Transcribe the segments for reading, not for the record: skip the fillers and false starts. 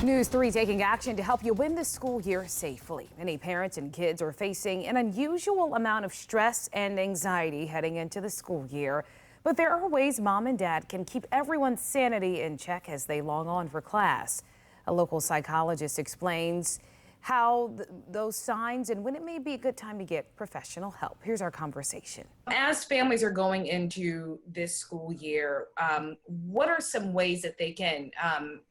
News 3 taking action to help you win the school year safely. Many parents and kids are facing an unusual amount of stress and anxiety heading into the school year. But there are ways mom and dad can keep everyone's sanity in check as they log on for class. A local psychologist explains how those signs and when it may be a good time to get professional help. Here's our conversation. As families are going into this school year, what are some ways that they can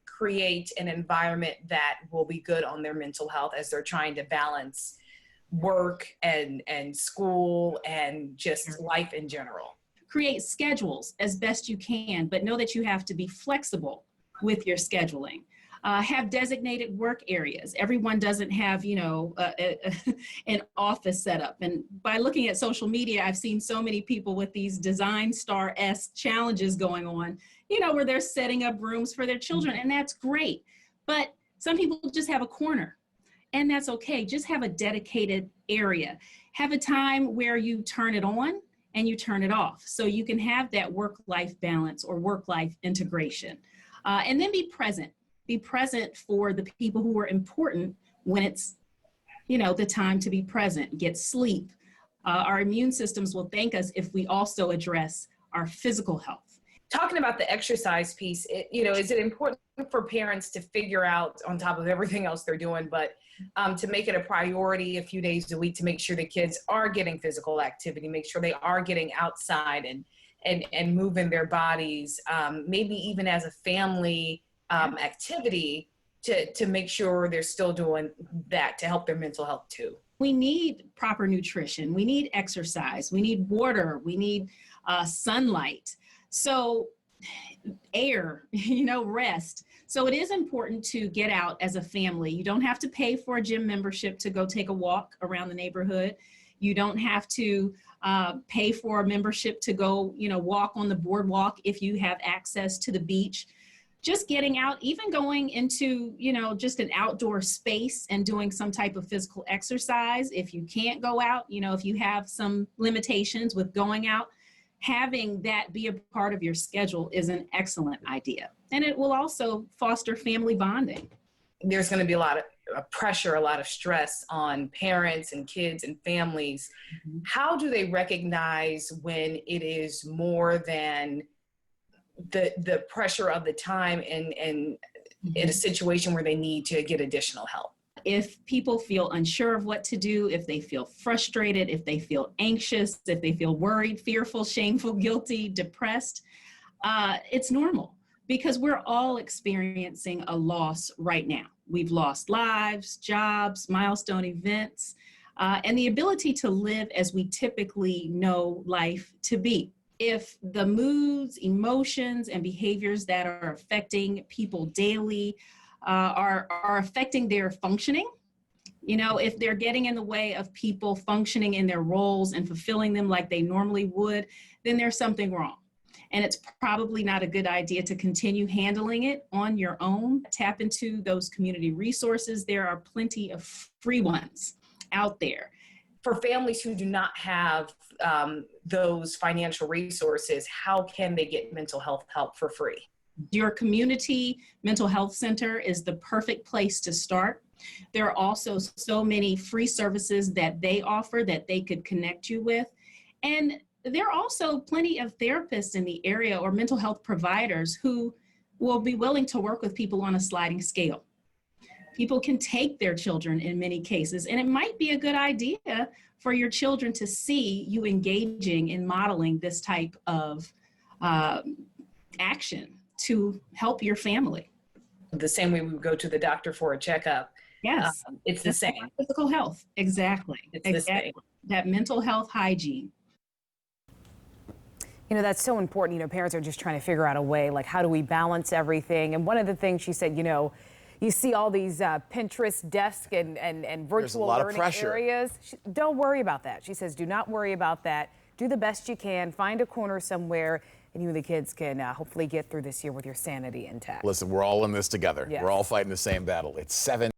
create an environment that will be good on their mental health as they're trying to balance work and school and just life in general? Create schedules as best you can, but know that you have to be flexible with your scheduling. Have designated work areas. Everyone doesn't have, an office setup. And by looking at social media, I've seen so many people with these Design Star-esque challenges going on, where they're setting up rooms for their children, and that's great. But some people just have a corner, and that's okay. Just have a dedicated area. Have a time where you turn it on and you turn it off, so you can have that work-life balance or work-life integration. And then be present. Be present for the people who are important when it's, the time to be present. Get sleep. Our immune systems will thank us if we also address our physical health. Talking about the exercise piece, is it important for parents to figure out, on top of everything else they're doing, but to make it a priority a few days a week to make sure the kids are getting physical activity, make sure they are getting outside and moving their bodies, maybe even as a family activity to make sure they're still doing that to help their mental health too. We need proper nutrition. We need exercise. We need water. We need sunlight. So air, rest. So it is important to get out as a family. You don't have to pay for a gym membership to go take a walk around the neighborhood. You don't have to pay for a membership to go, walk on the boardwalk if you have access to the beach. Just getting out, even going into, just an outdoor space and doing some type of physical exercise. If you can't go out, if you have some limitations with going out, having that be a part of your schedule is an excellent idea. And it will also foster family bonding. There's going to be a lot of pressure, a lot of stress on parents and kids and families. Mm-hmm. How do they recognize when it is more than the pressure of the time and in a situation where they need to get additional help? If people feel unsure of what to do, if they feel frustrated, if they feel anxious, if they feel worried, fearful, shameful, guilty, depressed, it's normal because we're all experiencing a loss right now. We've lost lives, jobs, milestone events, and the ability to live as we typically know life to be. If the moods, emotions, and behaviors that are affecting people daily are affecting their functioning, if they're getting in the way of people functioning in their roles and fulfilling them like they normally would, then there's something wrong. And it's probably not a good idea to continue handling it on your own. Tap into those community resources. There are plenty of free ones out there. For families who do not have those financial resources, how can they get mental health help for free? Your community mental health center is the perfect place to start. There are also so many free services that they offer that they could connect you with. And there are also plenty of therapists in the area or mental health providers who will be willing to work with people on a sliding scale. People can take their children in many cases, and it might be a good idea for your children to see you engaging in modeling this type of action to help your family. The same way we would go to the doctor for a checkup. Yes. It's the same. Physical health, exactly. It's the same. That mental health hygiene. That's so important. Parents are just trying to figure out a way, like, how do we balance everything? And one of the things she said, you see all these Pinterest desk and virtual learning areas. Don't worry about that. She says, do not worry about that. Do the best you can. Find a corner somewhere, and you and the kids can hopefully get through this year with your sanity intact. Listen, we're all in this together. Yes. We're all fighting the same battle. It's 7.